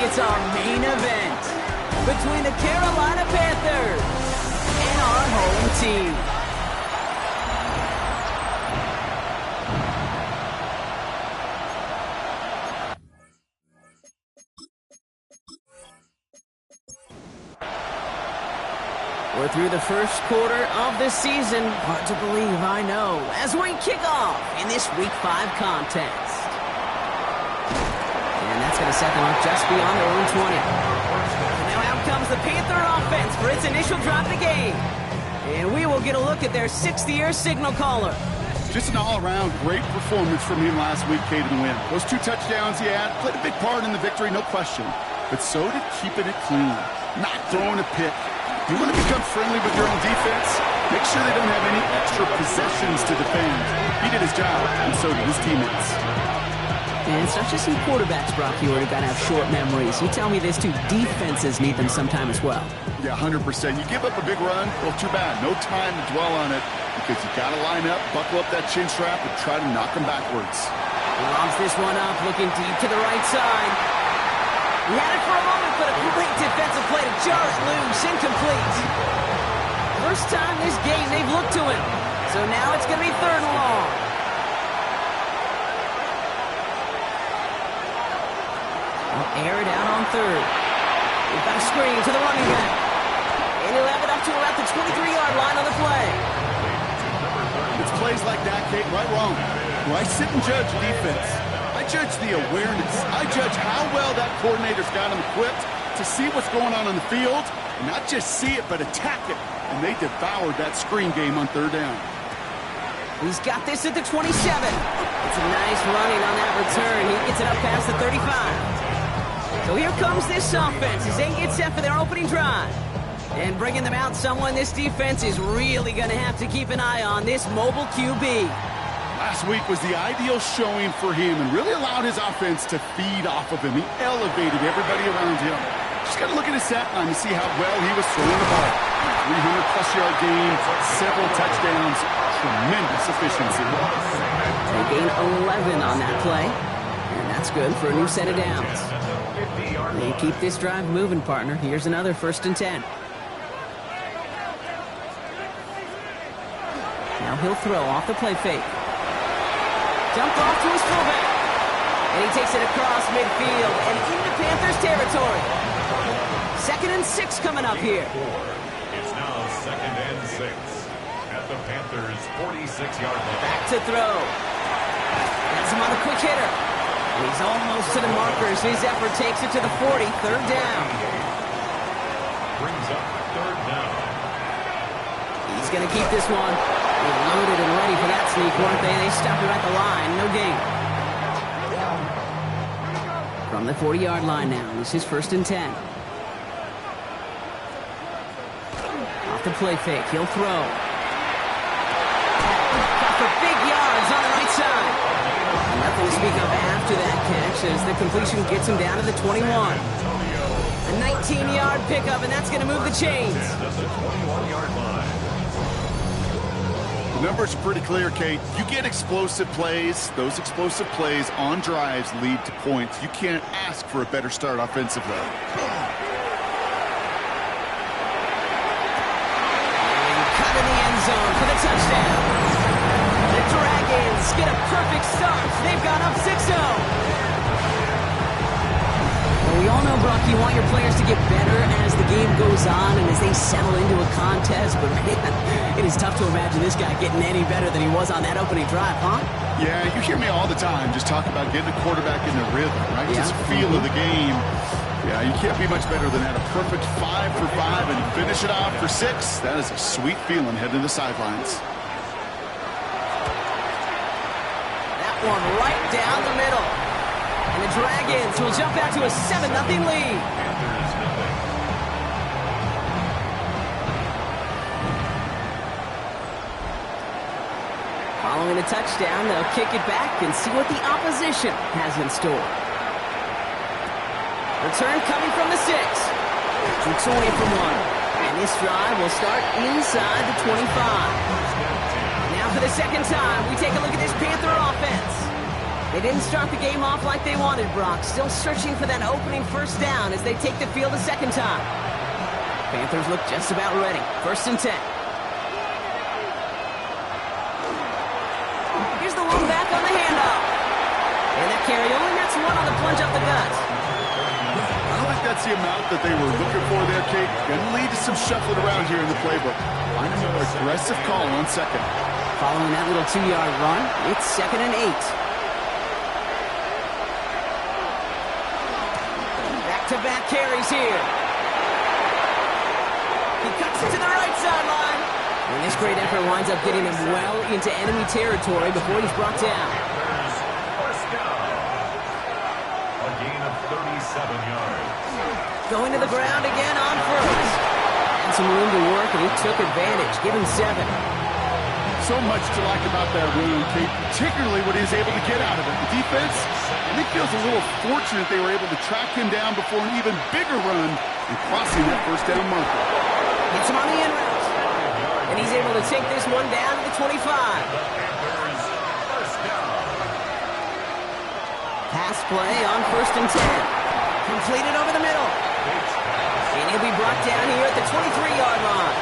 it's our main event between the Carolina Panthers and our home team. We're through the first quarter of the season. Hard to believe, I know, as we kick off in this Week 5 contest. And that's going to set them up just beyond their own 20. And now out comes the Panther offense for its initial drive of the game. And we will get a look at their 6th-year signal caller. Just an all-around great performance from him last week, Kate, in the win. Those 2 touchdowns he had played a big part in the victory, no question. But so did keeping it clean, not throwing a pick. You want to become friendly with your own defense? Make sure they don't have any extra possessions to defend. He did his job, and so did his teammates. And it's not just some quarterbacks, Brock, you already got to have short memories. You tell me this too, defenses need them sometime as well. Yeah, 100%. You give up a big run, well, too bad. No time to dwell on it because you got to line up, buckle up that chin strap, and try to knock them backwards. Lobs this one up, looking deep to the right side. He had it for a moment, but a great defensive play to jar it loose, incomplete. First time this game they've looked to him. So now it's going to be 3rd and long. They'll air it out on 3rd. They've got a screen to the running back. And he'll have it up to about the 23-yard line on the play. It's plays like that, Kate, right wrong. Where I sit and judge defense. I judge the awareness. I judge how well that coordinator's got him equipped to see what's going on the field, and not just see it, but attack it. And they devoured that screen game on 3rd down. He's got this at the 27. It's a nice running on that return. He gets it up past the 35. So here comes this offense as they get set for their opening drive. And bringing them out someone this defense is really going to have to keep an eye on, this mobile QB. Last week was the ideal showing for him and really allowed his offense to feed off of him. He elevated everybody around him. Just got to look at his stat line to see how well he was throwing the ball. 300-plus yard game, several touchdowns, tremendous efficiency. They gain 11 on that play, and that's good for a new set of downs. They keep this drive moving, partner. Here's another 1st and 10. Now he'll throw off the play fake. Dumped off to his fullback. And he takes it across midfield and into Panthers territory. 2nd and 6 coming up here. It's now 2nd and 6 at the Panthers' 46-yard line. Back to throw. That's him on a quick hitter. He's almost to the markers. His effort takes it to the 40. 3rd down. Brings up 3rd down. He's going to keep this one. They're loaded and ready for that sneak, weren't they? They stopped him at the line. No gain. From the 40-yard line now, this is 1st and 10. Off the play fake, he'll throw. Got for big yards on the right side. Nothing to speak of after that catch as the completion gets him down to the 21. A 19-yard pickup, and that's going to move the chains. At the 21-yard line. The numbers are pretty clear, Kate. You get explosive plays. Those explosive plays on drives lead to points. You can't ask for a better start offensively. And cut in the end zone for the touchdown. The Dragons get a perfect start. They've gone up 6-0. Well, we all know, Brock, you want your players to get better as the game goes on and as they settle into a contest, but man, it is tough to imagine this guy getting any better than he was on that opening drive, huh? Yeah, you hear me all the time just talk about getting a quarterback in the rhythm, right? Yeah. Just feel of the game. Yeah, you can't be much better than that. A perfect 5 for 5 and finish it off for 6. That is a sweet feeling heading to the sidelines. That one right down the middle. And the Dragons will jump out to a 7-0 lead. Panthers nothing. Following a touchdown, they'll kick it back and see what the opposition has in store. Return coming from the 6. Jukes away from one. And this drive will start inside the 25. Now for the second time, we take a look at this Panther offense. They didn't start the game off like they wanted, Brock. Still searching for that opening first down as they take the field a second time. Panthers look just about ready. 1st and 10. Here's the one back on the handoff. And that carry only nets one on the plunge up the gut. I don't think that's the amount that they were looking for there, Kate. Going to lead to some shuffling around here in the playbook. Find a more aggressive call on second. Following that little 2-yard run, it's 2nd and 8. Back-to-back carries here. He cuts it to the right sideline. And this great effort winds up getting him well into enemy territory before he's brought down. First down. A gain of 37 yards. Going to the ground again on first. Had some room to work, and he took advantage. Give him 7. So much to like about that run, Kate, particularly what he was able to get out of it. The defense, I think, feels a little fortunate they were able to track him down before an even bigger run and crossing that first down marker. Gets him on the in route. And he's able to take this one down to the 25. First down. Pass play on 1st and 10. Completed over the middle. And he'll be brought down here at the 23-yard line.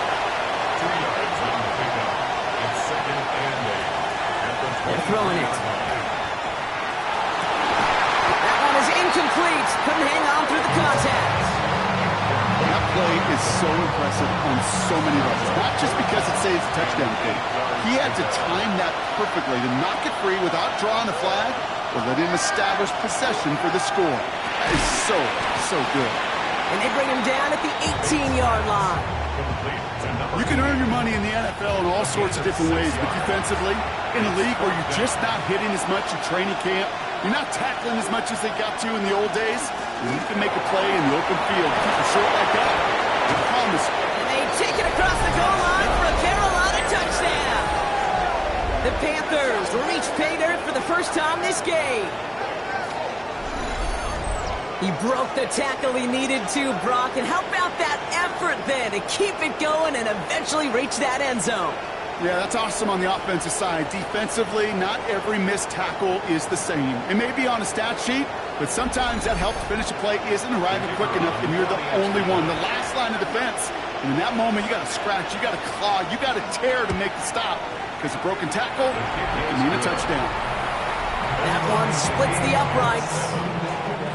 2 yards on the pickup. It's 2nd and 8. At the They're throwing it. 20-yard line. That one is incomplete. Couldn't hang on through the contact. That play is so impressive on so many levels. Not just because it saves a touchdown, Kate. He had to time that perfectly to knock it free without drawing a flag or let him establish possession for the score. That is so good. And they bring him down at the 18-yard line. You can earn your money in the NFL in all sorts of different ways, but defensively, in a league where you're just not hitting as much in training camp, you're not tackling as much as they got to in the old days, you can make a play in the open field. Keep it short like that. I promise. And they take it across the goal line for a Carolina touchdown. The Panthers reach pay dirt for the first time this game. He broke the tackle he needed to, Brock. And how about that effort then to keep it going and eventually reach that end zone? Yeah, that's awesome on the offensive side. Defensively, not every missed tackle is the same. It may be on a stat sheet, but sometimes that help to finish a play isn't arriving quick enough, and you're the only one, the last line of defense. And in that moment, you got to scratch, you got to claw, you got to tear to make the stop. Because a broken tackle can mean a touchdown. That one splits the uprights.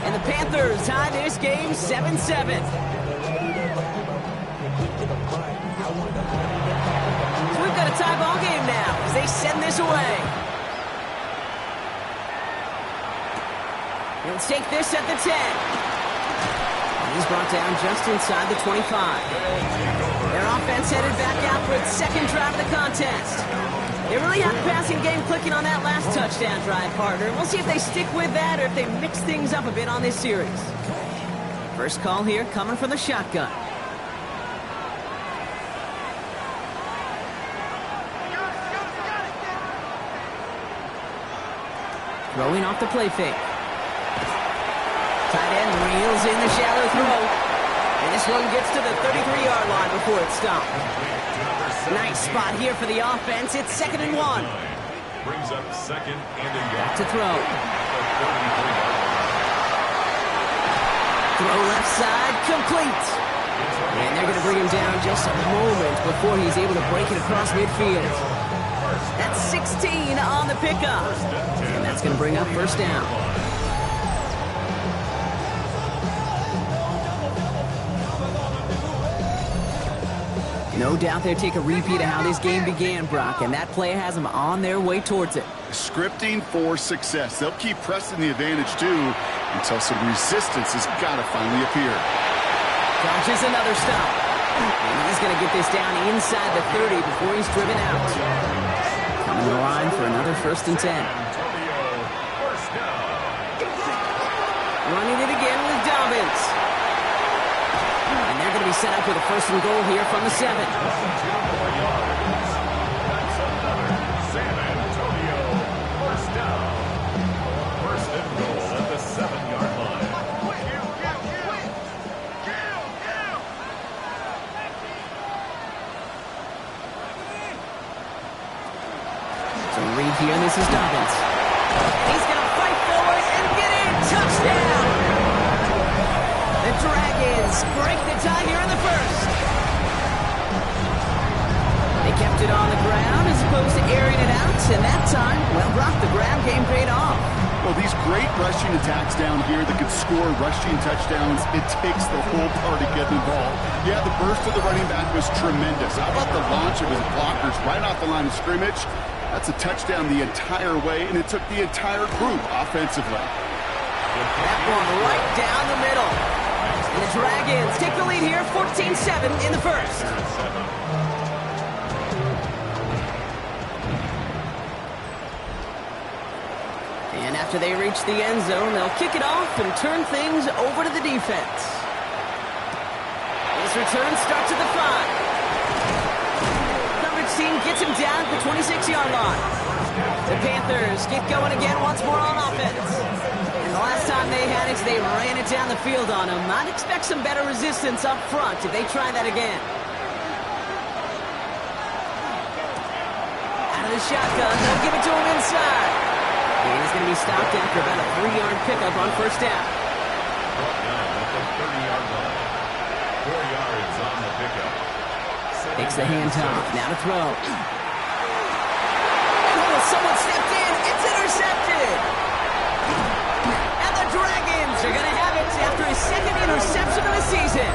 And the Panthers tie this game 7-7. So we've got a tie ball game now as they send this away. He'll take this at the 10. And he's brought down just inside the 25. Their offense headed back out for its second drive of the contest. They really had the passing game clicking on that last touchdown drive, partner. We'll see if they stick with that or if they mix things up a bit on this series. First call here coming from the shotgun. Throwing off the play fake. Tight end reels in the shallow throw. And this one gets to the 33-yard line before it's stopped. Nice spot here for the offense. It's 2nd and 1. Brings up 2nd and a yard. Back to throw. Throw left side, complete. And they're going to bring him down just a moment before he's able to break it across midfield. That's 16 on the pickup. And that's going to bring up first down. No doubt they'll take a repeat of how this game began, Brock, and that play has them on their way towards it. Scripting for success. They'll keep pressing the advantage, too, until some resistance has got to finally appear. Dodges another stop. And he's going to get this down inside the 30 before he's driven out. Coming to the line for another 1st and 10. Running it again with Dobbins. And they're going to be set up with a 1st and goal here from the 7. San Antonio, first down. 1st and goal at the 7-yard line. So read here, this is Dobbins. He's going to fight Dragons break the tie here in the first. They kept it on the ground as opposed to airing it out, and that time, well, Brock, the ground game paid off. Well, these great rushing attacks down here that could score rushing touchdowns, it takes the whole party getting involved. Yeah, the burst of the running back was tremendous. How about the launch of his blockers right off the line of scrimmage? That's a touchdown the entire way, and it took the entire group offensively. That one right down the middle. And the Dragons take the lead here, 14-7 in the first. And after they reach the end zone, they'll kick it off and turn things over to the defense. This return starts at the 5. Coverage team gets him down at the 26-yard line. The Panthers get going again once more on offense. And the last time they had it, they ran it down the field on him. I'd expect some better resistance up front if they try that again. Out of the shotgun, they'll give it to him inside. And he's going to be stopped after about a 3-yard pickup on first down. Brought down at the 30-yard line. 4 yards on the pickup. Takes the handoff. Now to throw. Oh, someone stepped in. It's intercepted. And the Dragons are going to have it after his second interception of the season.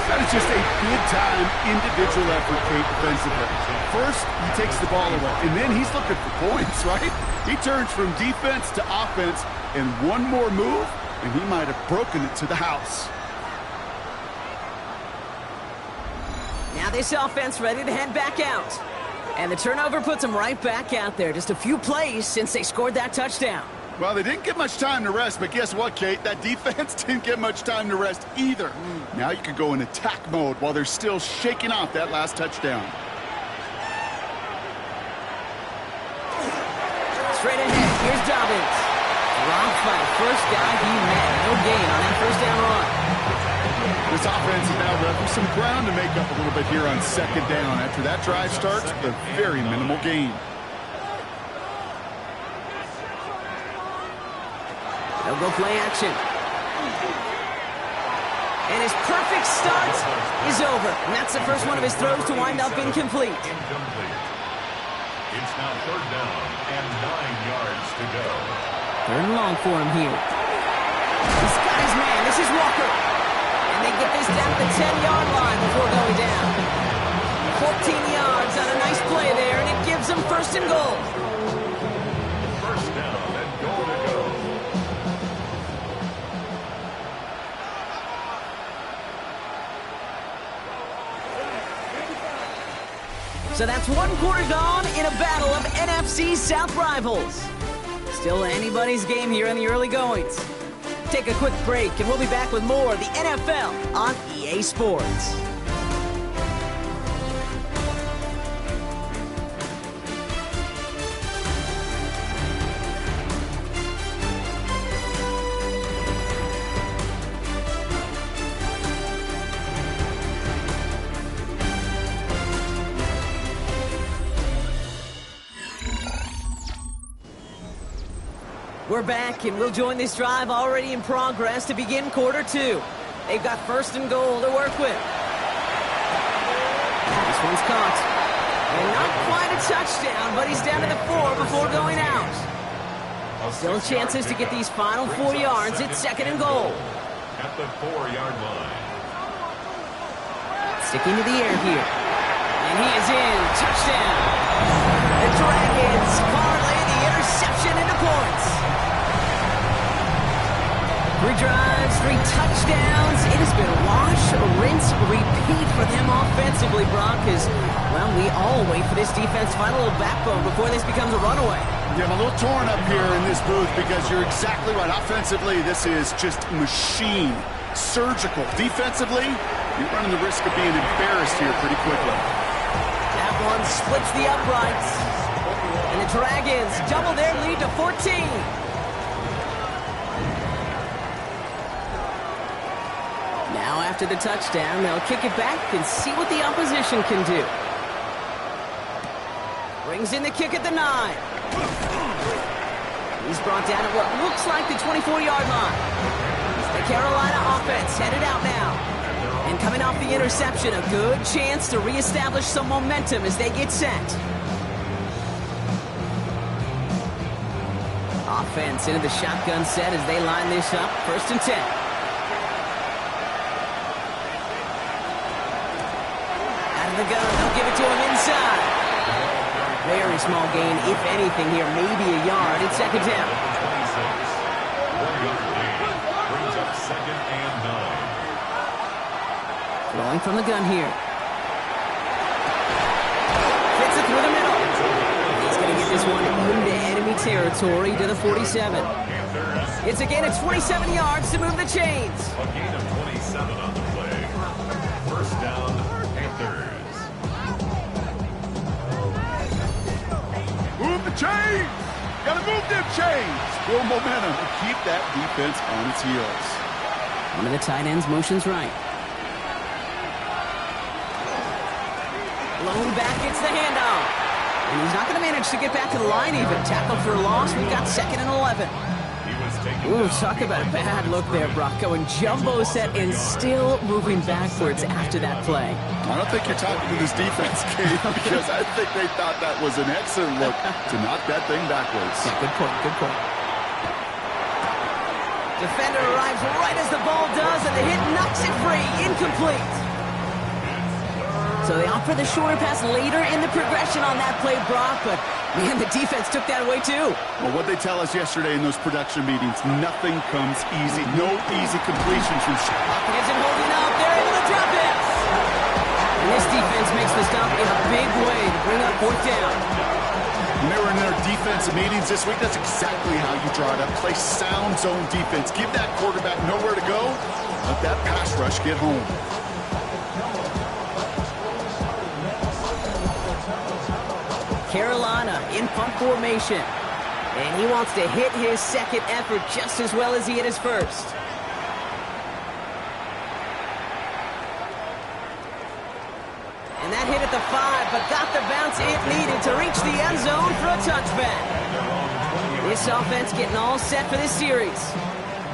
That is just a big-time individual effort, Kate, defensively. First, he takes the ball away, and then he's looking for points, right? He turns from defense to offense, and one more move, and he might have broken it to the house. Now this offense ready to head back out. And the turnover puts them right back out there. Just a few plays since they scored that touchdown. Well, they didn't get much time to rest, but guess what, Kate? That defense didn't get much time to rest either. Now you can go in attack mode while they're still shaking off that last touchdown. Straight ahead, here's Dobbins. Rock fight, first guy he met. No gain on that first down run. This offense is now left with some ground to make up a little bit here on second down. After that drive starts, a very minimal gain. They'll go play action. And his perfect start is over. And that's the first one of his throws to wind up incomplete. Incomplete. It's now third down and 9 yards to go. Third and long for him here. He's got his man. This is Walker. And they get this down to the 10-yard line before going down. 14 yards on a nice play there, and it gives them first and goal. First down and goal to go. So that's one quarter gone in a battle of NFC South rivals. Still anybody's game here in the early goings. Take a quick break, and we'll be back with more of the NFL on EA Sports. We're back, and we'll join this drive already in progress to begin quarter two. They've got first and goal to work with. This one's caught. And not quite a touchdown, but he's down to the 4 before going out. Still chances to get these final 4 yards at second and goal. At the 4-yard line. Sticking to the air here. And he is in. Touchdown. The Dragons parlay the interception into points. 3 drives, 3 touchdowns. It has been wash, rinse, repeat for them offensively, Brock, as, well, we all wait for this defense to find a little backbone before this becomes a runaway. Yeah, I'm a little torn up here in this booth because you're exactly right. Offensively, this is just machine, surgical. Defensively, you're running the risk of being embarrassed here pretty quickly. That one splits the uprights. And the Dragons double their lead to 14. Now after the touchdown, they'll kick it back and see what the opposition can do. Brings in the kick at the 9. He's brought down at what looks like the 24-yard line. They Carolina offense headed out now. And coming off the interception, a good chance to reestablish some momentum as they get set. Offense into the shotgun set as they line this up. 1st and 10. Out of the gun, they'll give it to him inside. Very small gain, if anything here, maybe a yard. It's 2nd down. Brings up 2nd and 9. Throwing from the gun here. Fits it through the middle. He's going to get this one into enemy territory to the 47. It's a gain of 27 yards to move the chains. A gain of 27 on the play. 1st down, Panthers. Move the chains! Gotta move them chains! Build momentum and keep that defense on its heels. One of the tight ends motions right. Blown back, gets the handoff. And he's not going to manage to get back to the line even. Tackle for a loss. We've got 2nd and 11. Ooh, talk about a bad look there, Brock. Going jumbo set and still moving backwards after that play. I don't think you're talking to this defense, Kate, because I think they thought that was an excellent look to knock that thing backwards. Yeah, good point, good point. Defender arrives right as the ball does, and the hit knocks it free. Incomplete. So they opt for the shorter pass later in the progression on that play, Brock, but man, the defense took that away too. Well, what they tell us yesterday in those production meetings, nothing comes easy. No easy completions from Pocket isn't holding up. They're able to drop it. And this defense makes the stop in a big way to bring up 4th down. When they were in their defensive meetings this week, that's exactly how you draw it up. Play sound zone defense. Give that quarterback nowhere to go. Let that pass rush get home. Carolina in punt formation. And he wants to hit his 2nd effort just as well as he hit his 1st. And that hit at the 5, but got the bounce it needed to reach the end zone for a touchback. This offense getting all set for this series.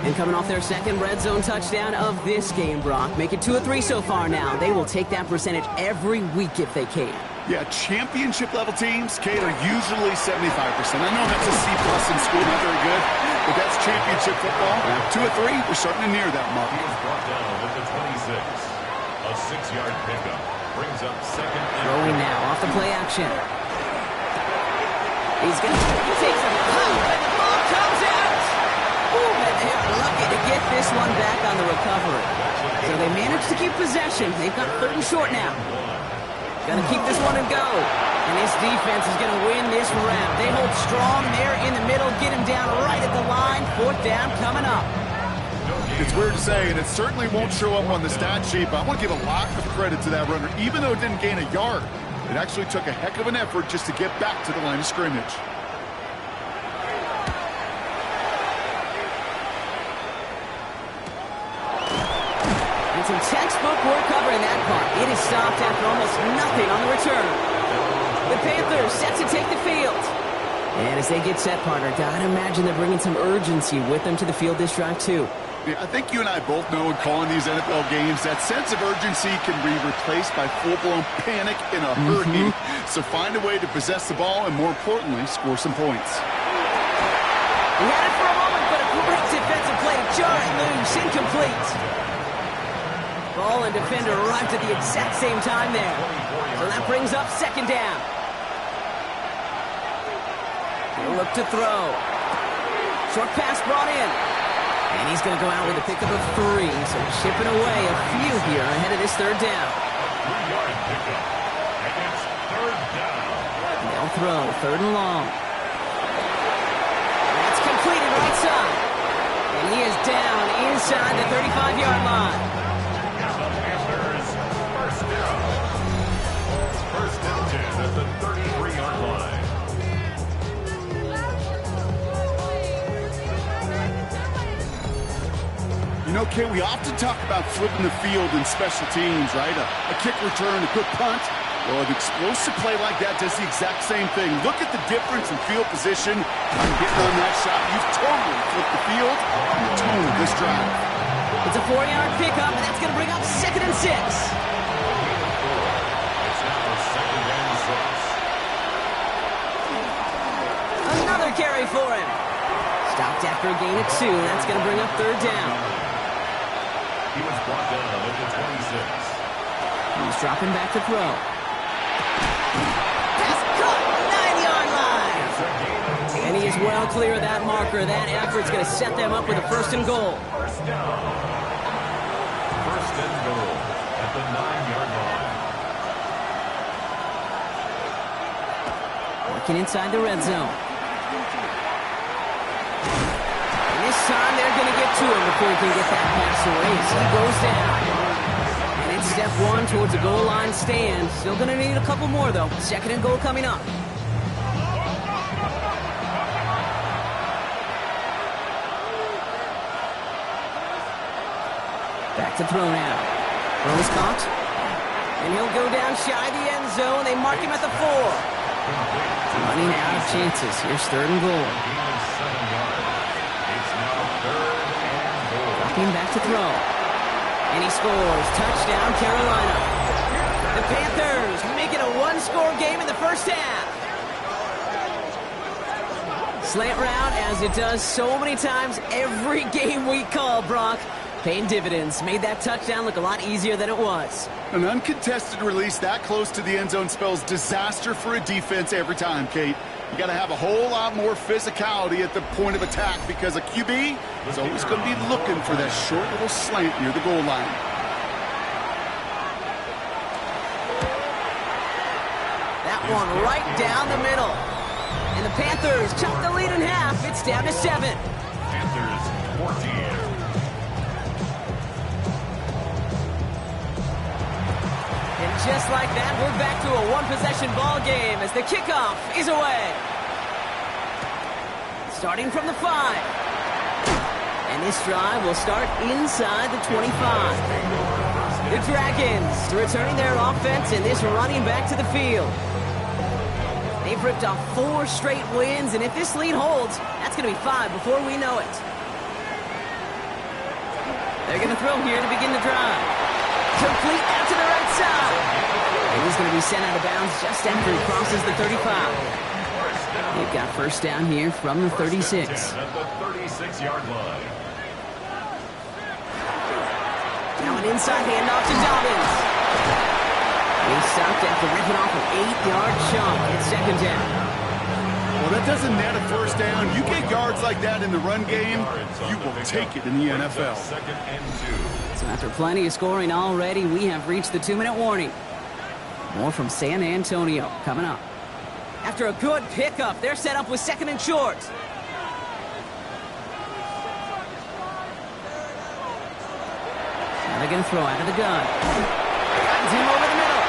And coming off their 2nd red zone touchdown of this game, Brock. Make it 2 of 3 so far now. They will take that percentage every week if they can. Yeah, championship-level teams, Kate, are usually 75%. I know that's a C+ in school, not very good, but that's championship football. 2 of 3, we're starting to near that mark. He is brought down with the 26. A 6-yard pickup brings up 2nd. Throwing now off the play action. He's going to take some pump, and the ball comes out. Ooh, and they are lucky to get this one back on the recovery. So they managed to keep possession. They've got 3rd and short now. Gonna keep this one and go. And this defense is gonna win this round. They hold strong there in the middle, get him down right at the line. 4th down coming up. It's weird to say, and it certainly won't show up on the stat sheet, but I want to give a lot of credit to that runner. Even though it didn't gain a yard, it actually took a heck of an effort just to get back to the line of scrimmage. Some textbook work covering that part. It is stopped after almost nothing on the return. The Panthers set to take the field. And as they get set, partner, gotta imagine they're bringing some urgency with them to the field this drive too. Yeah, I think you and I both know in calling these NFL games that sense of urgency can be replaced by full-blown panic in a hurry. So find a way to possess the ball and, more importantly, score some points. He had it for a moment, but a great defensive play. Jarring loose, incomplete. Ball and defender arrived at the exact same time there. So that brings up 2nd down. He'll look to throw. Short pass brought in. And he's going to go out with a pickup of 3. So chipping away a few here ahead of this 3rd down. 3-yard pickup. And it's 3rd down. They'll throw. 3rd and long. That's completed right side. And he is down inside the 35-yard line. At the 33-yard line. You know, Kate, we often talk about flipping the field in special teams, right? A kick return, a good punt. Well, an explosive play like that does the exact same thing. Look at the difference in field position. By getting on that shot, you've totally flipped the field and the tone of this drive. It's a 4-yard pickup, and that's going to bring up 2nd and 6. It's now 2nd and 6. Another carry for him. Stopped after a gain of 2. That's going to bring up 3rd down. He was brought down at the 26. He's dropping back to throw. Pass caught, 9-yard line. And he is well clear of that marker. That effort's going to set them up with a 1st and goal. First down. 1st and goal at the 9-yard line. Working inside the red zone. And this time they're going to get to him before he can get that pass away as he goes down. And it's step 1 towards a goal line stand. Still going to need a couple more, though. 2nd and goal coming up. Back to throw now. Throw is caught. And he'll go down shy of the end zone. They mark him at the 4. Running out of chances. Here's 3rd and goal. It's now 3rd and goal. Dropping back to throw. And he scores. Touchdown, Carolina. The Panthers make it a 1-score game in the first half. Slant route, as it does so many times every game we call, Brock. Paying dividends. Made that touchdown look a lot easier than it was. An uncontested release that close to the end zone spells disaster for a defense every time, Kate. You got to have a whole lot more physicality at the point of attack because a QB is always going to be looking for that short little slant near the goal line. That one right down the middle. And the Panthers chop the lead in half. It's down to 7. Panthers 14. And just like that, we're back to a 1-possession ball game as the kickoff is away. Starting from the 5. And this drive will start inside the 25. The Dragons returning their offense and this running back to the field. They've ripped off 4 straight wins, and if this lead holds, that's going to be 5 before we know it. They're going to throw here to begin the drive. Complete out to the right side. And he's going to be sent out of bounds just after he crosses the 35. They've got 1st down here from the 36. At the 36-yard line. Now an inside handoff to Dobbins. He stopped after ripping off an 8-yard chunk. It's 2nd down. Well, that doesn't net a 1st down. You get yards like that in the run game, you will take it in the NFL. 2nd and 2. So after plenty of scoring already, we have reached the 2-minute warning. More from San Antonio coming up. After a good pickup, they're set up with 2nd and short. Now they're going to throw out of the gun. Finds him over the middle.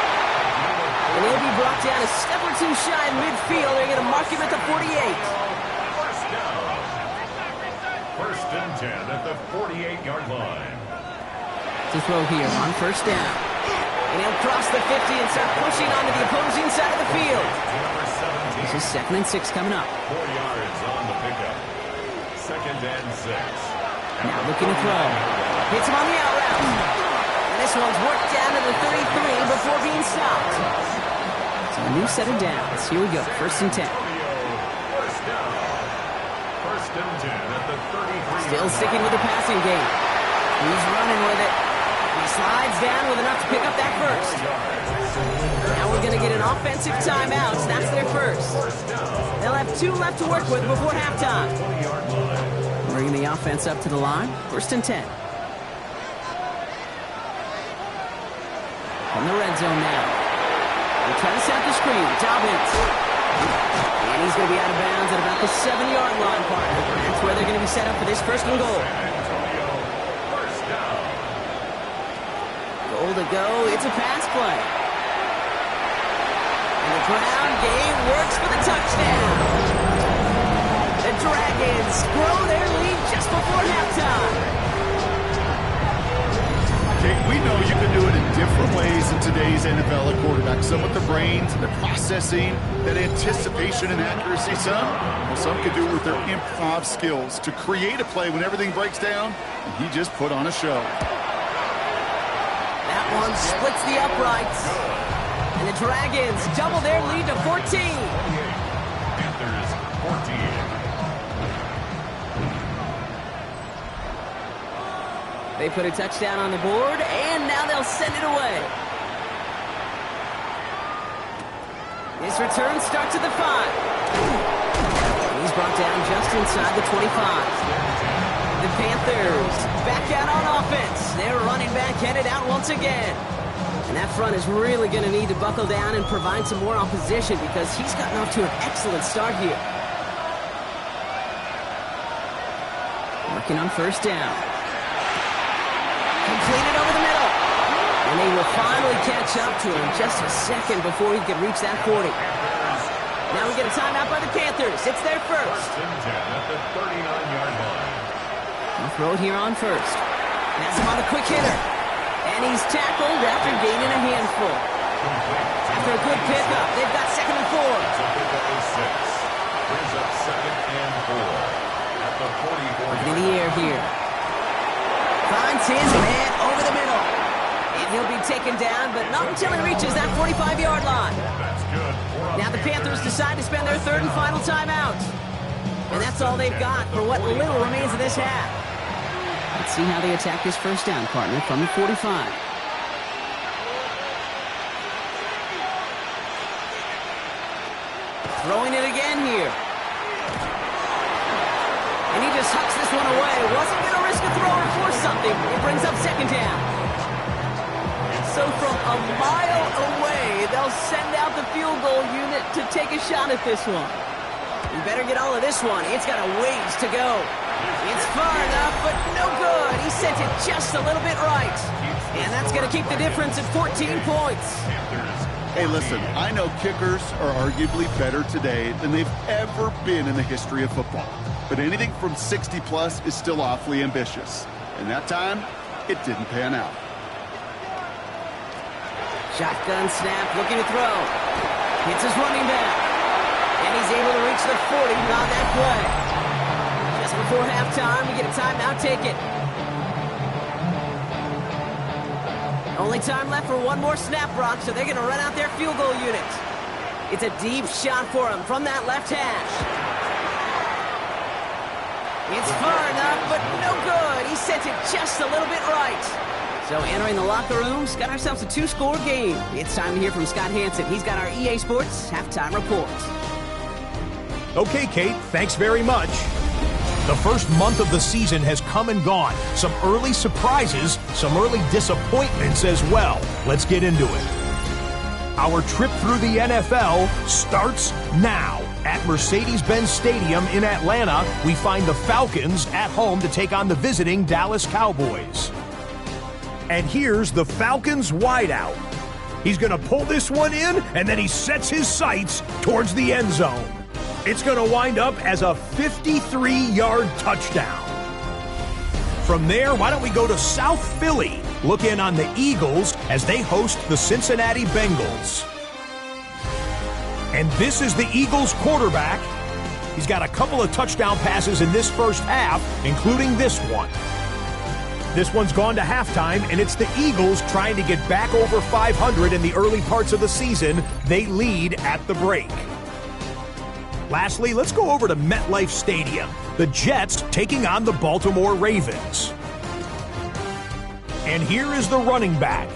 And he'll be brought down a step or 2 shy in midfield. They're going to mark him at the 48. 1st down. 1st and 10 at the 48-yard line. To throw here on 1st down. And he'll cross the 50 and start pushing onto the opposing side of the field. This is 2nd and 6 coming up. 4 yards on the pickup. 2nd and 6. Now looking to throw. Hits him on the out route. And this one's worked down to the 33 before being stopped. So a new set of downs. Here we go. 1st and 10. 1st down. 1st and 10 at the 33. Still sticking with the passing game. He's running with it. He slides down with enough to pick up that 1st. Now we're going to get an offensive timeout. That's their 1st. They'll have 2 left to work with before halftime. Bringing the offense up to the line. 1st and 10. From the red zone now. They try to set up the screen. Dobbins. And he's going to be out of bounds at about the 7-yard line, partner. That's where they're going to be set up for this 1st and goal. Goal to go. It's a pass play. And the ground game works for the touchdown. The Dragons grow their lead just before halftime. Kate, we know you can do it in different ways in today's NFL at quarterback. Some with the brains and the processing, that anticipation and accuracy. Some can do it with their improv skills to create a play when everything breaks down, and he just put on a show. That one splits the uprights. And the Dragons double their lead to 14. Panthers 14. They put a touchdown on the board, and now they'll send it away. This return starts at the 5. He's brought down just inside the 25. The Panthers back out on offense. Their running back headed out once again. And that front is really going to need to buckle down and provide some more opposition because he's gotten off to an excellent start here. Working on first down. Completed over the middle. And they will finally catch up to him just a second before he can reach that 40. Now we get a timeout by the Panthers. It's their first. First and 10 at the 39-yard line. He'll throw it here on first. Has him on the quick hitter. And he's tackled after gaining a handful. After a good pickup, they've got second and 4. It's a pickup of 6. Brings up second and 4 at the 44. In the air here. Finds his man over the middle. And he'll be taken down, but not until he reaches that 45-yard line. That's good. Now the Panthers decide to spend their third and final timeout. And that's all they've got for what little remains of this half. Let's see how they attack this first down, partner, from the 45. Throwing it again here. And he just hucks this one away. Wasn't going to risk a throw or force something. It brings up second down. So from a mile away, they'll send out the field goal unit to take a shot at this one. You better get all of this one. It's got a ways to go. It's far enough, but no good. He sent it just a little bit right. And that's going to keep the difference at 14 points. Hey, listen, I know kickers are arguably better today than they've ever been in the history of football. But anything from 60-plus is still awfully ambitious. And that time, it didn't pan out. Shotgun snap, looking to throw. Hits his running back. And he's able to reach the 40 on that play. Just before halftime, we get a timeout, take it. Only time left for one more snap, Brock, so they're going to run out their field goal unit. It's a deep shot for him from that left hash. It's far enough, but no good. He sent it just a little bit right. So entering the locker rooms, got ourselves a 2-score game. It's time to hear from Scott Hansen. He's got our EA Sports halftime report. Okay, Kate, thanks very much. The first month of the season has come and gone. Some early surprises, some early disappointments as well. Let's get into it. Our trip through the NFL starts now. At Mercedes-Benz Stadium in Atlanta, we find the Falcons at home to take on the visiting Dallas Cowboys. And here's the Falcons wideout. He's going to pull this one in, and then he sets his sights towards the end zone. It's going to wind up as a 53-yard touchdown. From there, why don't we go to South Philly, look in on the Eagles as they host the Cincinnati Bengals. And this is the Eagles quarterback. He's got a couple of touchdown passes in this first half, including this one. This one's gone to halftime, and it's the Eagles trying to get back over 500 in the early parts of the season. They lead at the break. Lastly, let's go over to MetLife Stadium. The Jets taking on the Baltimore Ravens. And here is the running back.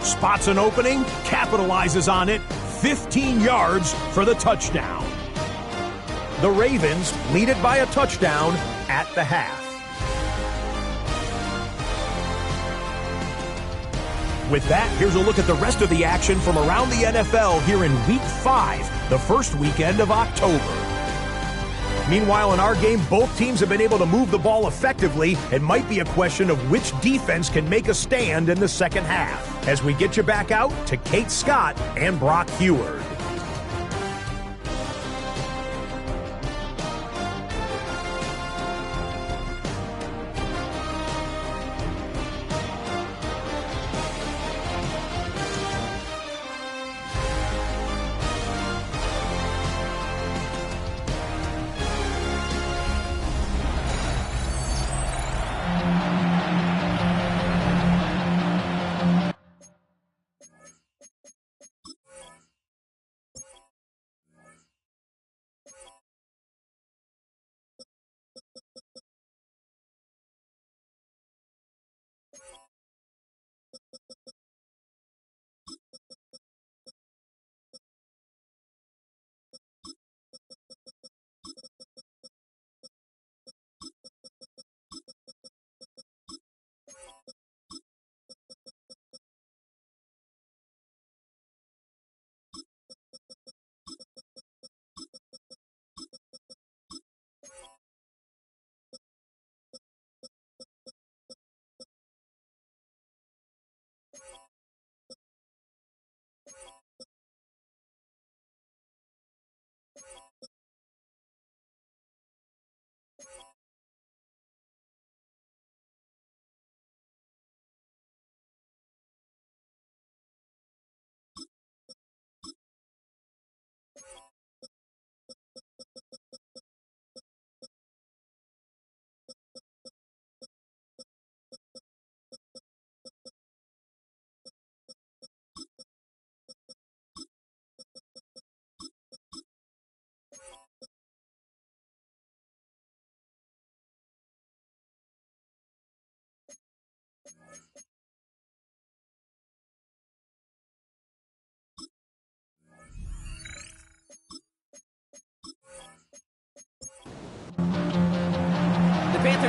Spots an opening, capitalizes on it, 15 yards for the touchdown. The Ravens lead it by a touchdown at the half. With that, here's a look at the rest of the action from around the NFL here in Week 5, the first weekend of October. Meanwhile, in our game, both teams have been able to move the ball effectively. It might be a question of which defense can make a stand in the second half. As we get you back out to Kate Scott and Brock Heward.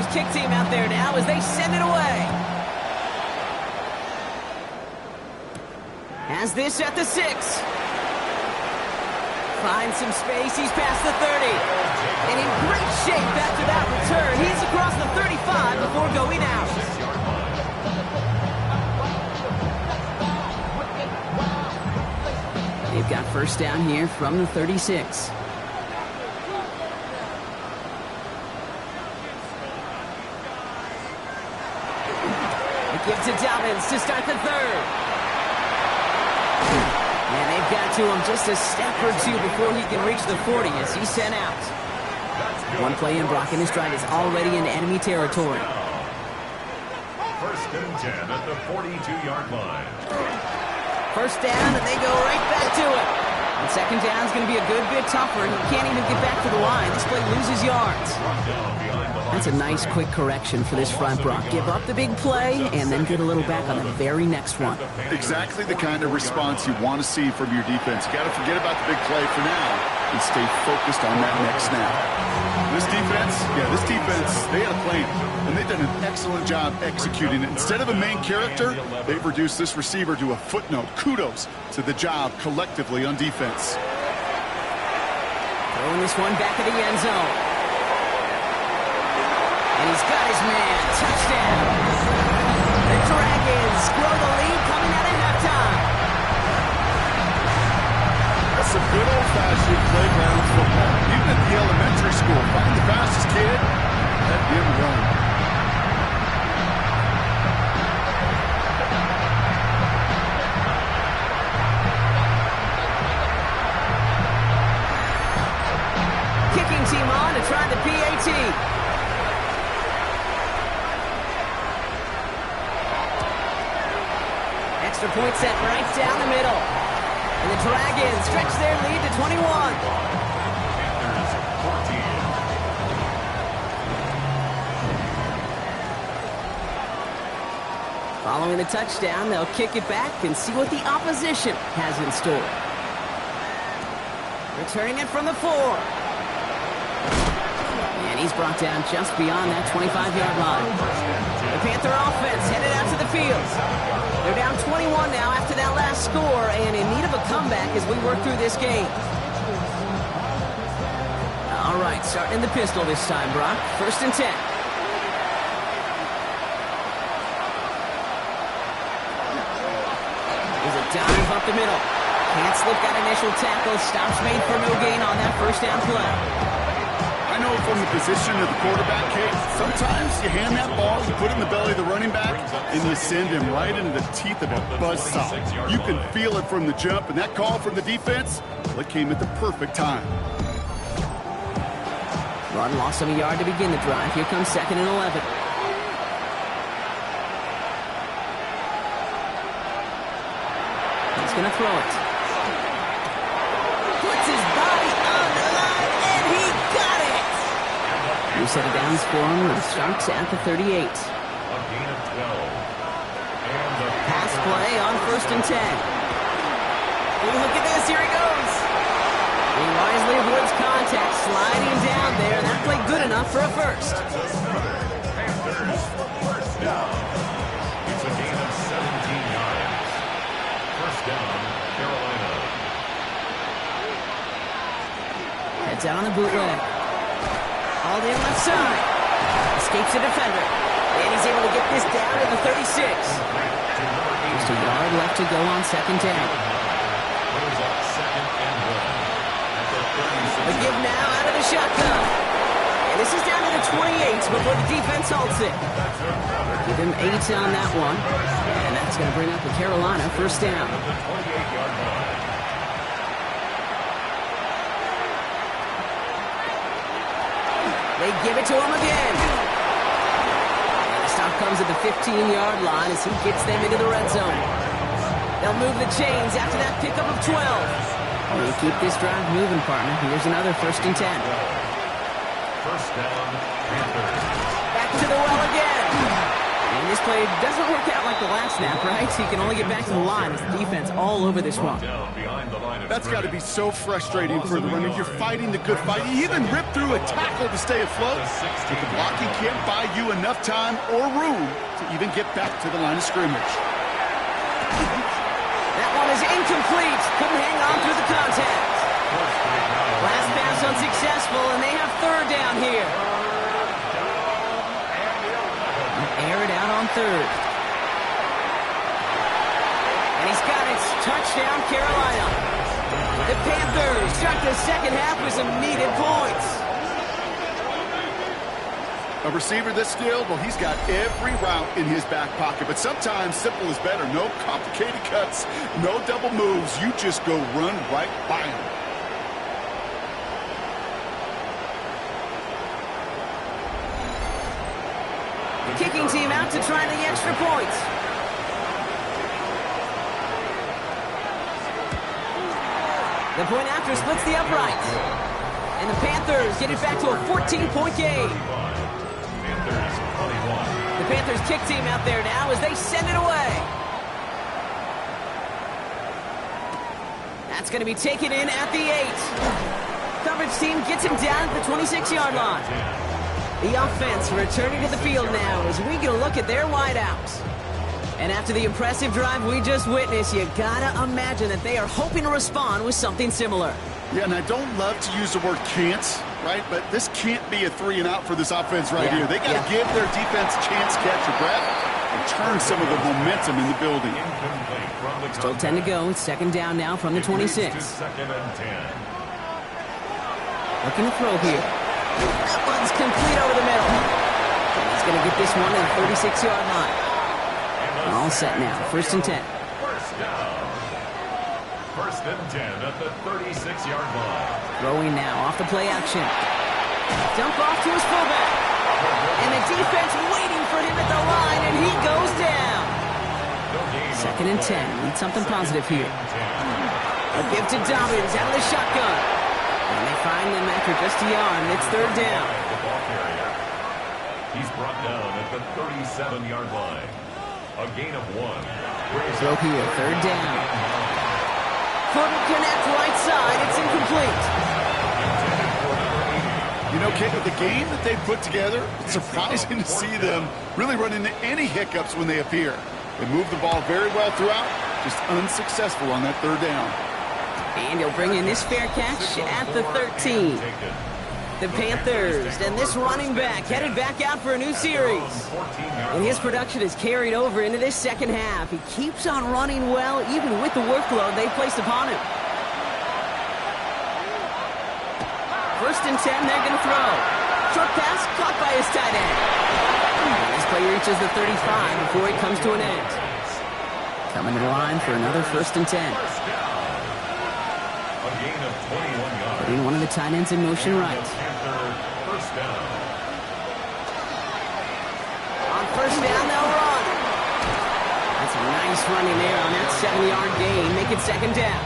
Panthers kick team out there now as they send it away. Has this at the 6. Finds some space. He's past the 30. And in great shape after that return. He's across the 35 before going out. They've got first down here from the 36. Give to Dobbins to start the 3rd. And they've got to him just a step or two before he can reach the 40 as he's sent out. One play in, Brock, and his drive is already in enemy territory. First and 10 at the 42-yard line. First down, and they go right back to it. And second down is going to be a good bit tougher, and he can't even get back to the line. This play loses yards. That's a nice quick correction for this front, Brock. Give up the big play and then get a little back on the very next one. Exactly the kind of response you want to see from your defense. You got to forget about the big play for now and stay focused on that next snap. This defense, they had a plan, and they've done an excellent job executing it. Instead of a main character, they've reduced this receiver to a footnote. Kudos to the job collectively on defense. Throwing this one back of the end zone. And he's got his man. Touchdown. The Dragons grow the lead coming out of halftime. That's some good old-fashioned playground football. Even at the elementary school, find the fastest kid, let him run. Kicking team on to try the PAT. Extra point set right down the middle. And the Dragons stretch their lead to 21. Panthers 14. Following the touchdown, they'll kick it back and see what the opposition has in store. Returning it from the 4. And he's brought down just beyond that 25-yard line. The Panther offense headed out to the field. They're down 21 now after that last score and in need of a comeback as we work through this game. All right, starting in the pistol this time, Brock. First and 10. There's a dive up the middle. Can't slip that initial tackle. Stops made for no gain on that first down play. I know from the position of the quarterback, Kate, sometimes you hand that ball, you put it in the belly of the running back, and you send him right into the teeth of a buzzsaw. You can feel it from the jump, and that call from the defense, well, it came at the perfect time. Run loss of a yard to begin the drive. Here comes 2nd and 11. He's going to throw it. Puts his body on the line, and he got it! New set of downs for him. The Sharks at the 38. A gain of 12. And the Pass play on first and 10. Ooh, look at this. Here he goes. He wisely avoids contact, sliding down there. That played good enough for a first. Panthers first down. It's a gain of 17 yards. First down, Carolina. Heads out on the bootleg. All in left side. Escapes the defender. And he's able to get this down to the 36. Just a yard left to go on second down. Goes up 2nd and 1. The give now out of the shotgun. And this is down to the 28 before the defense halts it. Give him 8 on that one. And that's going to bring up the Carolina first down. They give it to him again. And the stop comes at the 15-yard line as he gets them into the red zone. They'll move the chains after that pickup of 12. They keep this drive moving, partner. Here's another first and 10. First down, Panthers. Back to the well again. And this play play doesn't work out like the last snap, right? So you can only get back to the line as the defense all over this one. That's got to be so frustrating for the runner. You're fighting the good fight. You even rip through a tackle to stay afloat. But the blocking can't buy you enough time or room to even get back to the line of scrimmage. That one is incomplete. Couldn't hang on through the contact. Last pass unsuccessful, and they have third down here. Air it out on third. And he's got it. Touchdown, Carolina. The Panthers start the second half with some needed points. A receiver this skilled, well, he's got every route in his back pocket. But sometimes simple is better. No complicated cuts, no double moves. You just go run right by him. Kicking team out to try the extra points. The point after splits the uprights. And the Panthers get it back to a 14-point game. The Panthers kick team out there now as they send it away. That's going to be taken in at the 8. Coverage team gets him down at the 26-yard line. The offense returning to the field now as we get a look at their wideouts. And after the impressive drive we just witnessed, you gotta imagine that they are hoping to respond with something similar. Yeah, and I don't love to use the word can't, right? But this can't be a 3-and-out for this offense right here. They got to give their defense a chance to catch a breath and turn some of the momentum in the building. Still 10 to go. It's second down now from the 26. Looking to throw here. That one's complete over the middle. And he's going to get this one to the 36-yard line. All set now. First and 10. First and 10 at the 36-yard line. Throwing now off the play action. Dump off to his fullback. And the defense waiting for him at the line, and he goes down. Second and 10. Need something positive here. A give to Dobbins out of the shotgun. And they find them after just a yard. It's third down. He's brought down at the 37-yard line. A gain of 1. So here, third down. Couldn't connect right side. It's incomplete. You know, Kate, with the game that they put together, it's surprising to see them really run into any hiccups when they appear. They move the ball very well throughout, just unsuccessful on that third down. And he'll bring in this fair catch at the 13. The Panthers and this running back headed back out for a new series. And his production is carried over into this second half. He keeps on running well, even with the workload they placed upon him. First and 10, they're going to throw. Short pass caught by his tight end. This play reaches the 35 before he comes to an end. Coming to the line for another first and 10. Putting one of the tight ends in motion right. On first down, they'll run. That's a nice running there on that 7-yard gain. Make it second down.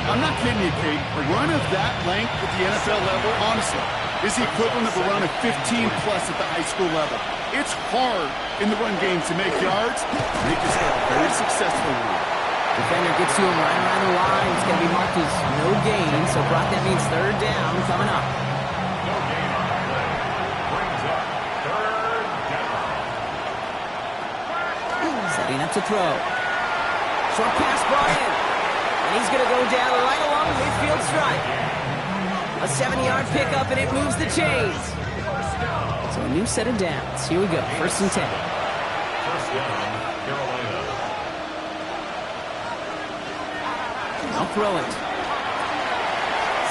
I'm not kidding you, Kate. A run of that length at the NFL level, honestly, is the equivalent of a run of 15-plus at the high school level. It's hard in the run game to make yards. They just got a very successful one. Defender gets to him right around the line. It's going to be marked as no gain. So, Brock, that means third down coming up. No gain on the play. Brings up third down. Setting up to throw. Short pass brought in. And he's going to go down right along the midfield stripe. A 7-yard pickup, and it moves the chains. So, a new set of downs. Here we go. First and 10. First down, Carolina. I'll throw it.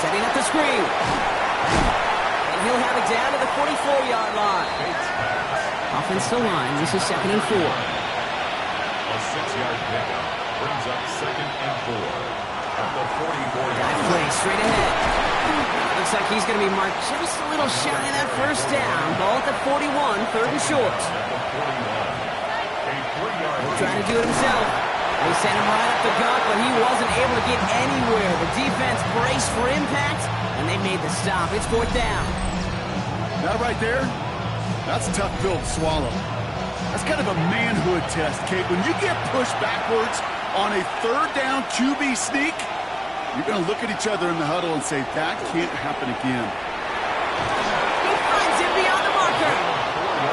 Setting up the screen. And he'll have it down to the 44-yard line. Offensive line. This is second and 4. A 6-yard pickup brings up second and 4 at the 44-yard Dive play straight ahead. Looks like he's going to be marked just a little shy of that first down. Ball at the 41, third and short. at the 41. A 3-yard He'll try to do it himself. They sent him right up the gut, but he wasn't able to get anywhere. The defense braced for impact, and they made the stop. It's fourth down. That right there, that's a tough pill to swallow. That's kind of a manhood test, Kate. When you get pushed backwards on a third down QB sneak, you're going to look at each other in the huddle and say, that can't happen again. He finds him beyond the marker.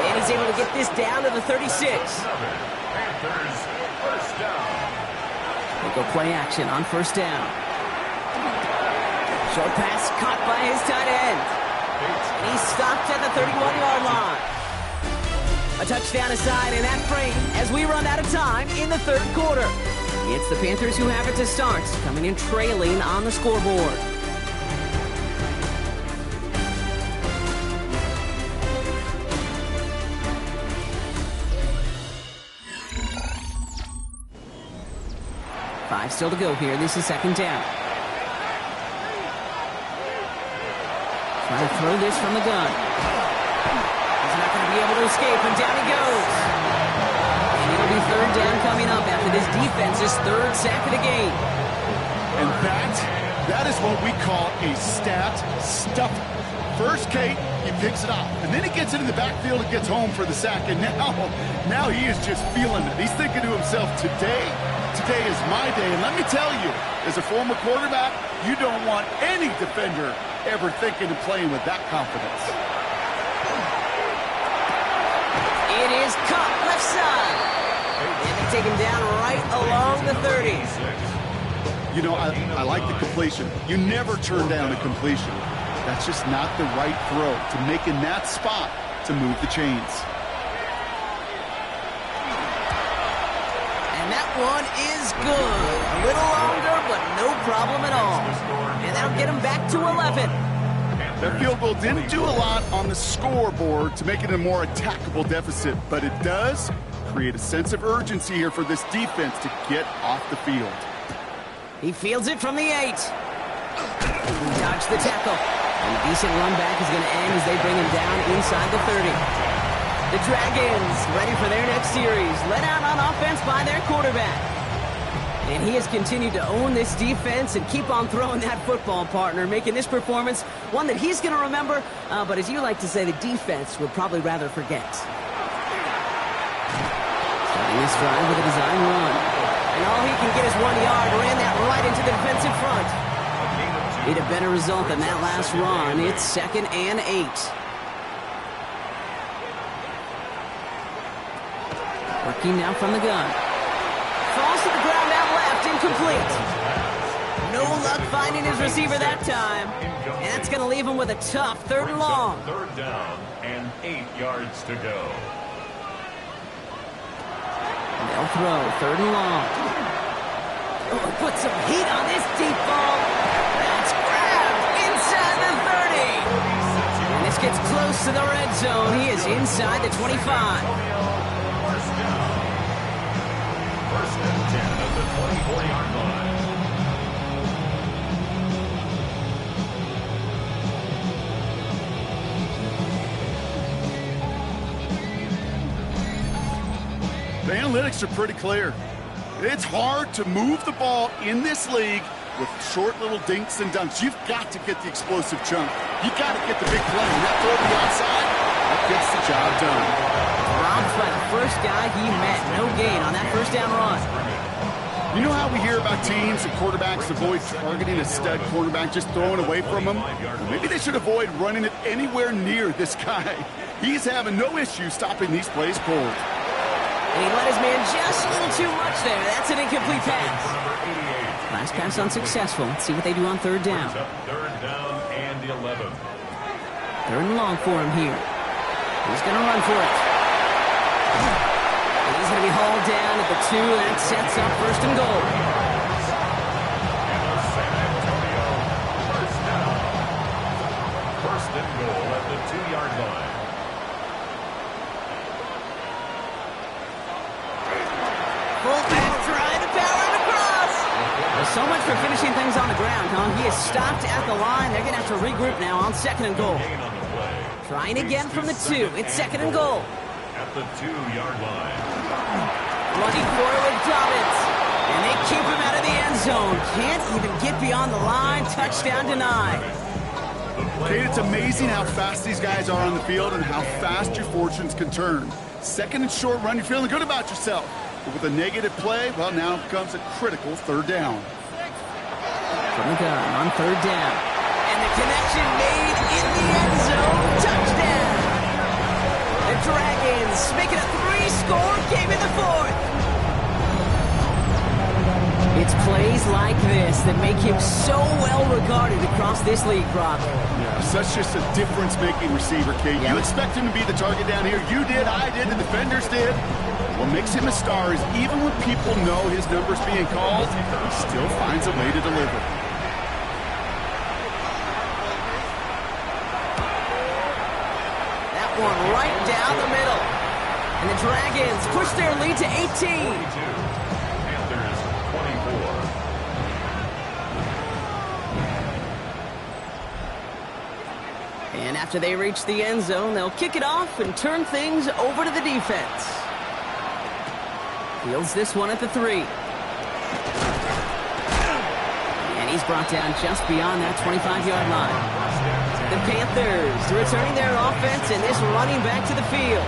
And he's able to get this down to the 36. Panthers, first down. They go play action on first down. Short pass caught by his tight end. And he's stopped at the 31-yard line. A touchdown aside in that frame as we run out of time in the third quarter. It's the Panthers who have it to start, coming in trailing on the scoreboard. Five still to go here. This is second down. Trying to throw this from the gun. He's not going to be able to escape, and down he goes. And it'll be third down coming up after this defense's third sack of the game. And that is what we call a stat stuffer. First, Kate, he picks it up, and then he gets it in the backfield and gets home for the sack, and now he is just feeling it. He's thinking to himself, today is my day. And let me tell you, as a former quarterback, you don't want any defender ever thinking of playing with that confidence. It is caught left side. And they take him down right along the 30. You know, I like the completion. You never turn down a completion. That's just not the right throw to make in that spot to move the chains. And that one is good. A little longer, but no problem at all. And that'll get him back to 11. That field goal didn't do a lot on the scoreboard to make it a more attackable deficit, but it does create a sense of urgency here for this defense to get off the field. He fields it from the 8. He dodged the tackle. And a decent run back is going to end as they bring him down inside the 30. The Dragons ready for their next series. Let out on offense by their quarterback. And he has continued to own this defense and keep on throwing that football, partner, making this performance one that he's going to remember, but as you like to say, the defense would probably rather forget. Starting this drive with a design run. And all he can get is 1 yard, ran that right into the defensive front. Need a better result than that last run. It's 2nd and 8. Working now from the gun. Falls to the ground out left, incomplete. No luck finding his receiver that time. And that's going to leave him with a tough 3rd and long. Third down and 8 yards to go. And they'll throw 3rd and long. Oh, put some heat on this deep ball. That's grabbed inside the 30. And this gets close to the red zone. He is inside the 25. First and 10 at the 24-yard line. The analytics are pretty clear. It's hard to move the ball in this league with short little dinks and dunks. You've got to get the explosive chunk. You've got to get the big play. And that throw to the outside, that gets the job done. Robbed by the first guy he met. No gain on that first down run. You know how we hear about teams and quarterbacks avoid targeting a stud quarterback, just throwing away from him? Well, maybe they should avoid running it anywhere near this guy. He's having no issue stopping these plays cold. And he let his man just a little too much there. That's an incomplete pass. Last pass unsuccessful. Let's see what they do on 3rd down. 3rd down and 11. 3rd and long for him here. He's going to run for it. And he's going to be hauled down at the 2. That sets up 1st and goal. And a San Antonio first down. 1st and goal at the 2-yard line. Fullback trying to power him across. Well, so much for finishing things on the ground, huh? He is stopped at the line. They're going to have to regroup now on 2nd and goal. Gain on the play. Trying again from the 2. It's 2nd and goal. At the 2-yard line. Running forward, Dobbins. And they keep him out of the end zone. Can't even get beyond the line. Touchdown denied. The the play. Kate, it's amazing how fast these guys are on the field and how fast your fortunes can turn. Second and short run, you're feeling good about yourself. But with a negative play, well, now comes a critical third down. From the gun on third down. And the connection made in the end zone. Touchdown! The Dragons make it a 3-score game in the fourth. It's plays like this that make him so well regarded across this league, Brock. Yeah, such just a difference-making receiver, Kate. Yeah. You expect him to be the target down here. You did, I did, the defenders did. What makes him a star is even when people know his number's being called, he still finds a way to deliver. That one right down the middle. And the Dragons push their lead to 18. 42. Panthers 24. And after they reach the end zone, they'll kick it off and turn things over to the defense. Fields this one at the 3. And he's brought down just beyond that 25-yard line. The Panthers returning their offense and this running back to the field.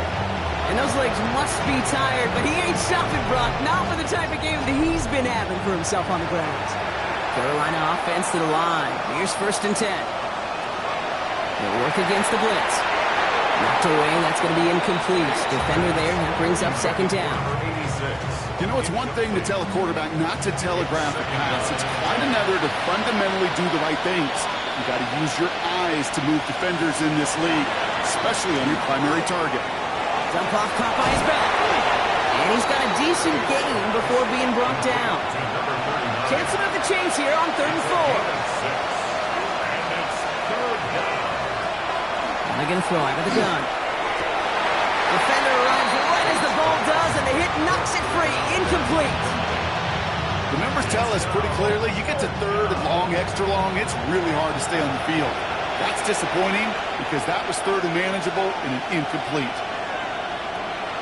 And those legs must be tired, but he ain't stopping, Brock. Not for the type of game that he's been having for himself on the ground. Carolina offense to the line. Here's 1st and 10. They'll work against the blitz. Knocked away, that's going to be incomplete. Defender there, that brings up 2nd down. You know, it's one thing to tell a quarterback not to telegraph a pass. It's quite another to fundamentally do the right things. You got to use your eyes to move defenders in this league, especially on your primary target. Jump off caught by his back. And he's got a decent gain before being brought down. Chance to move the chains here on 3rd and 4. They're going to throw out of the gun. Defender runs right as the ball does, and the hit knocks it free. Incomplete. The numbers tell us pretty clearly, you get to 3rd and long, extra long, it's really hard to stay on the field. That's disappointing because that was 3rd and manageable and an incomplete.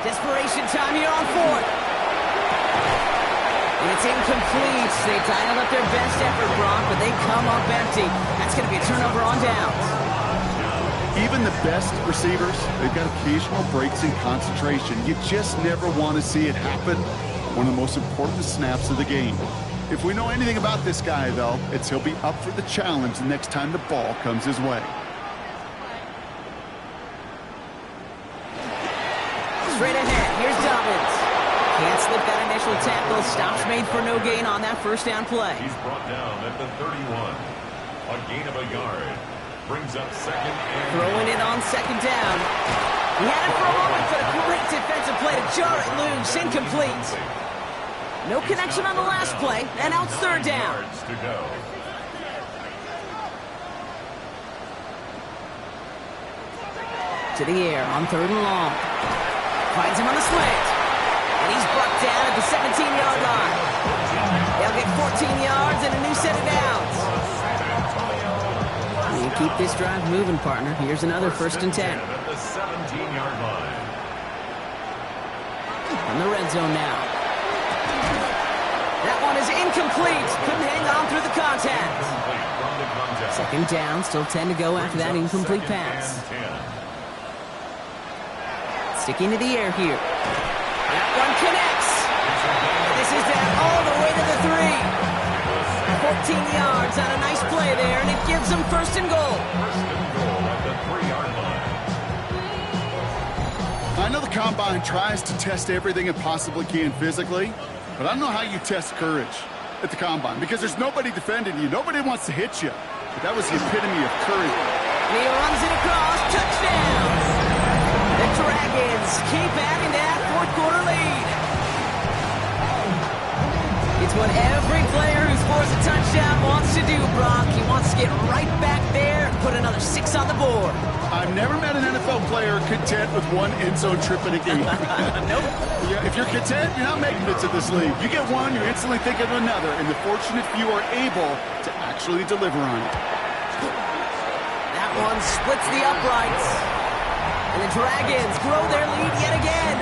Desperation time here on 4th. And it's incomplete. They dialed up their best effort, Brock, but they come up empty. That's going to be a turnover on downs. Even the best receivers, they've got occasional breaks in concentration. You just never want to see it happen. One of the most important snaps of the game. If we know anything about this guy, though, it's he'll be up for the challenge the next time the ball comes his way. Straight ahead, here's Dobbins. Can't slip that initial tackle. Stops made for no gain on that 1st down play. He's brought down at the 31. A gain of a yard. Brings up 2nd and... Throwing it on 2nd down. He had it for a moment, but a great defensive play to jar it loose. Incomplete. No connection on the last play, and now it's 3rd down. Yards to go. To the air on 3rd and long. Finds him on the slant. And he's brought down at the 17-yard line. They'll get 14 yards and a new set of downs. You keep this drive moving, partner. Here's another 1st and 10. At the 17-yard line. On the red zone now. That one is incomplete. Couldn't hang on through the contact. From the contact. 2nd down, still 10 to go after that incomplete pass. Sticking to the air here. That one connects. And this is that all the way to the 3. 14 yards on a nice play there, and it gives them 1st and goal. 1st and goal at the 3-yard line. I know the Combine tries to test everything it possibly can physically, but I don't know how you test courage at the Combine because there's nobody defending you. Nobody wants to hit you. But that was the epitome of courage. And he runs it across. Touchdown! The Dragons keep adding that 4th quarter lead. It's what every player who scores a touchdown wants to do, Brock. He wants to get right back there and put another 6 on the board. I've never met an NFL player content with one end zone trip in a game. Nope. Yeah, if you're content, you're not making it to this league. You get one, you're instantly thinking of another, and the fortunate few are able to actually deliver on it. That one splits the uprights. And the Dragons grow their lead yet again.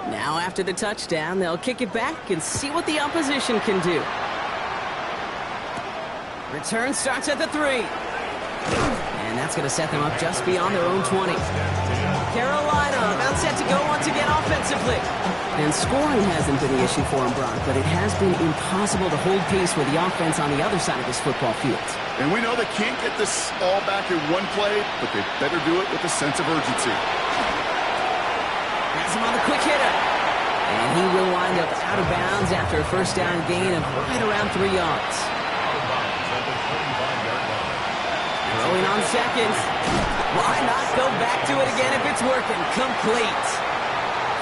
Now after the touchdown, they'll kick it back and see what the opposition can do. Return starts at the 3. And that's going to set them up just beyond their own 20. Carolina about set to go once again offensively. And scoring hasn't been the issue for him, Brock, but it has been impossible to hold pace with the offense on the other side of this football field. And we know they can't get this all back in one play, but they better do it with a sense of urgency. Has him on the quick hitter. And he will wind up out of bounds after a first down gain of right around 3 yards. Throwing on seconds. Why not go back to it again if it's working? Complete.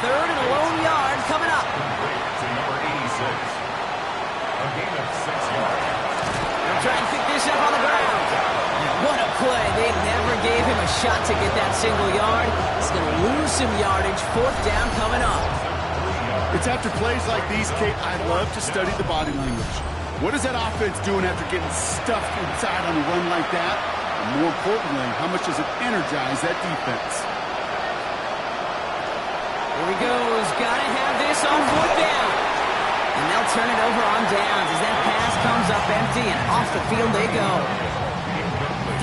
Third and a lone yard coming up. To number 86. A gain of 6 yards. They'll try and pick this up on the ground. What a play. They never gave him a shot to get that single yard. He's going to lose some yardage. Fourth down coming up. It's after plays like these, Kate, I love to study the body language. What is that offense doing after getting stuffed inside on a run like that? And more importantly, how much does it energize that defense? Here he goes. Got to have this on fourth down. And they'll turn it over on downs as that pass comes up empty and off the field they go.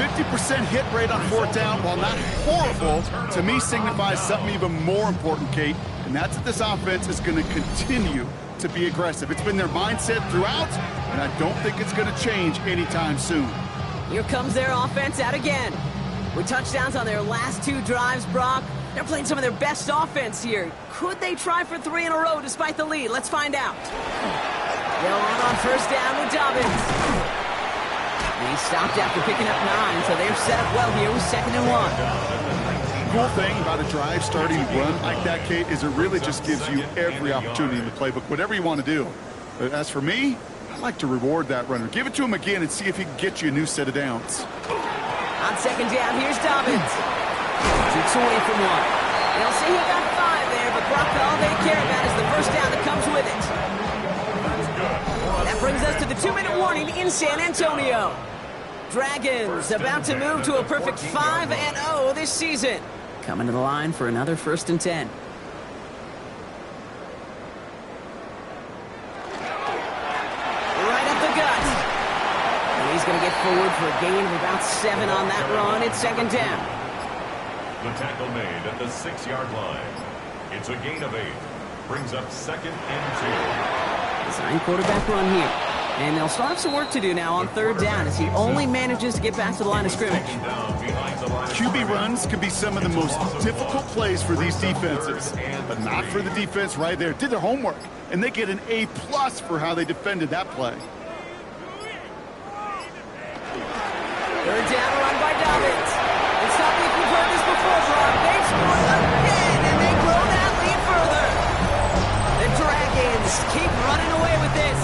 50% hit rate on fourth down, while not horrible, to me signifies something even more important, Kate, and that's that this offense is going to continue to be aggressive. It's been their mindset throughout, and I don't think it's going to change anytime soon. Here comes their offense out again. With touchdowns on their last 2 drives, Brock, they're playing some of their best offense here. Could they try for 3 in a row despite the lead? Let's find out. They'll run on first down with Dobbins. And he stopped after picking up 9, so they're set up well here with 2nd and 1. Cool thing about a drive starting run like that, Kate, is it really just gives you every opportunity in the playbook, whatever you want to do. But as for me, I like to reward that runner. Give it to him again and see if he can get you a new set of downs. On 2nd down, here's Dobbins. Jukes away from 1. They'll say he got 5 there, but Brock, all they care about is the first down that comes with it. That brings us to the 2-minute warning in San Antonio. Dragons about to move to a perfect 5-0 this season. Coming to the line for another 1st and 10. Right up the gut. And he's going to get forward for a gain of about 7 on that run. It's 2nd down. The tackle made at the 6-yard line. It's a gain of 8. Brings up 2nd and 2. Design quarterback run here. And they'll still have some work to do now on 3rd down as he only manages to get back to the line of scrimmage. QB runs can be some of the most difficult plays for these defenses, but not for the defense right there. Did their homework, and they get an A+ for how they defended that play. 3rd down run by Dobbins. It's not like we've heard this before, Brock. They've scored again, and they grow that lead further. The Dragons keep running away with this.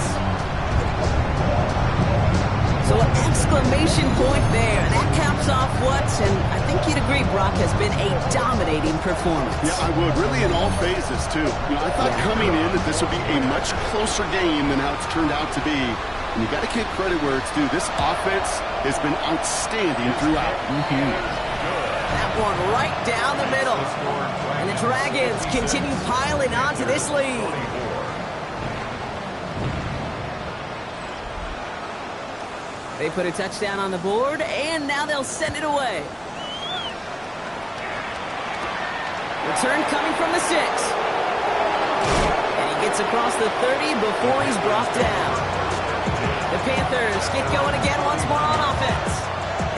So an exclamation point there. That caps off what, and I think you'd agree, Brock, has been a dominating performance. Yeah, I would. Really in all phases, too. You know, I thought coming in that this would be a much closer game than how it's turned out to be. And you got to give credit where it's due. This offense has been outstanding throughout. That one right down the middle. And the Dragons continue piling on to this lead. They put a touchdown on the board, and now they'll send it away. Return coming from the 6. And he gets across the 30 before he's brought down. The Panthers get going again once more on offense.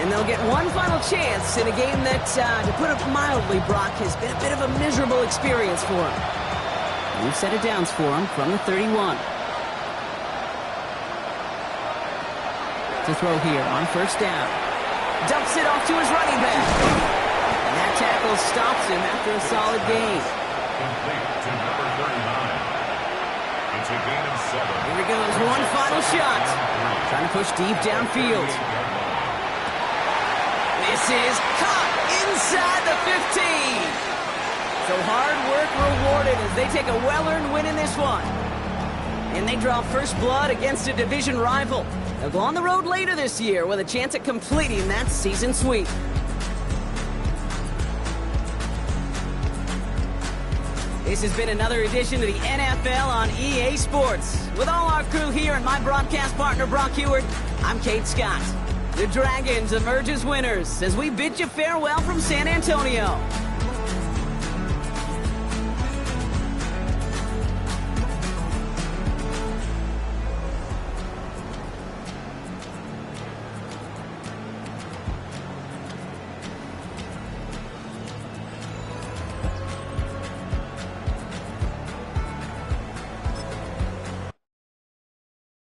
And they'll get one final chance in a game that, to put it mildly, Brock, has been a bit of a miserable experience for him. New set of downs for him from the 31. To throw here on 1st down. Dumps it off to his running back. And that tackle stops him after a solid gain. Complete to number 39. It's a gain of 7. Here he goes, one final shot. Trying to push deep downfield. This is caught inside the 15. So hard work rewarded as they take a well-earned win in this one. And they draw first blood against a division rival. They'll go on the road later this year with a chance at completing that season sweep. This has been another edition of the NFL on EA Sports. With all our crew here and my broadcast partner, Brock Heward, I'm Kate Scott. The Dragons emerge as winners as we bid you farewell from San Antonio.